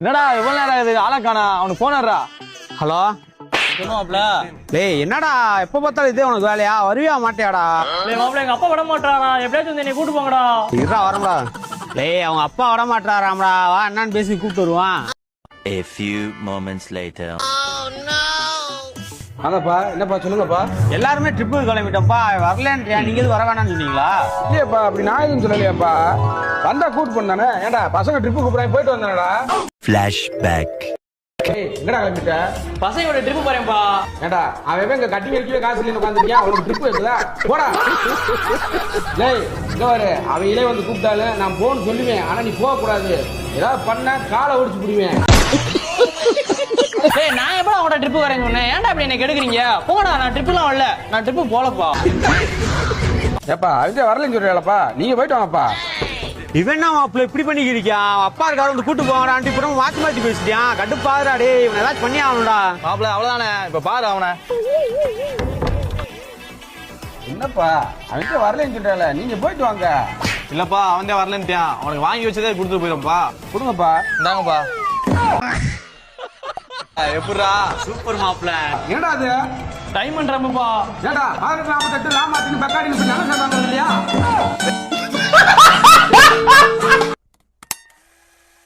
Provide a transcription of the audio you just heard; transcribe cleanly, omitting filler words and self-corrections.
என்னடா எவ்வளவு நேரம் ஆகுது ஆளை காணா அவனுக்கு போனாரா. ஹலோ சொல்லுவாப்ல. டேய் என்னடா எப்ப பார்த்தாலும் இதே உனக்கு வேலையா வருவியா மாட்டியாடா? டேய் மாப்ள எங்க அப்பா விட மாட்டாரா, எப்படியாச்சும் வந்து என்னை கூட்டு போங்கடா. இருடா வரம்டா. டேய் அவங்க அப்பா வர மாட்டாராம்டா, வா என்னன்னு பேசி கூப்பிட்டு வருவான். A few moments later. ஆமாப்பா, என்னப்பா சொல்லுங்கப்பா. எல்லாருமே ட்ரிப்புக்கு கிளம்பிட்டோம்ப்பா, வரலன்றியா? நீங்க எதுவும் வர வேணாம்னு சொன்னீங்களா? இல்லையாப்பா, அப்படி நான் எதுவும் சொல்லலையாப்பா. வந்தா கூட்டு பண்ணானே. ஏன்டா பசங்க ட்ரிப்பு கூப்பிடாம போயிட்டு வந்தானடா. Flashback. ஏய் எங்கடா கிளம்பிட்ட? பசங்களோட ட்ரிப்பு போறேன்ப்பா. ஏன்டா அவன் இங்க கட்டி வைக்கவே காசு இல்லைன்னு உட்காந்துருக்கியா? அவனுக்கு ட்ரிப்பு இருக்குதா? போடா. டேய் இங்க பாரு, அவையிலே வந்து கூப்பிட்டாலும் நான் போன்னு சொல்லுவேன். ஆனா நீ போக கூடாது. ஏதாவது பண்ண காலை ஒடிச்சு புடிவேன். டேய் நான் எப்ப அவங்களோட ட்ரிப்பு வரேன்னு சொன்னேன், ஏன்டா இப்படி என்ன கெடுக்குறீங்க? போங்கடா, நான் ட்ரிப்புலாம் வரல, நான் ட்ரிப்பு போலப்பா. ஏப்பா அவங்க வரலன்னு சொல்றீங்களப்பா, நீங்க போயிட்டு வாங்கப்பா. இவன் என்ன மாப்பிள்ள இப்படி பண்ணிக்கிறியான்? அப்பா இருக்காரு வந்து கூட்டு போங்கடான்ட்டு இப்போ மாத்தி மாத்தி பேசிட்டியான். கடுப்பாதுடா டேய், இவன் ஏதாச்சும் பண்ணி ஆகணும்டா. மாப்ள அவ்வளவுதானே, இப்ப பாரு அவனை. என்னப்பா அவங்க வரலன்னு சொல்றால, நீங்க போயிட்டு வாங்க. இல்லப்பா அவன் தான் வரலன்ட்டான், அவனுக்கு வாங்கி வச்சதே கொடுத்துட்டு போயிடும்ப்பா. கொடுங்கப்பா. இந்தாங்கப்பா. எப்படிடா? சூப்பர் மாப்பிள்ள. என்னடா அது? டைம் பண்றப்பா. ஏடா 1848 ராமாத்தின் பக்காடின்னு சொல்லி நல்லா சொல்றாங்க இல்லையா?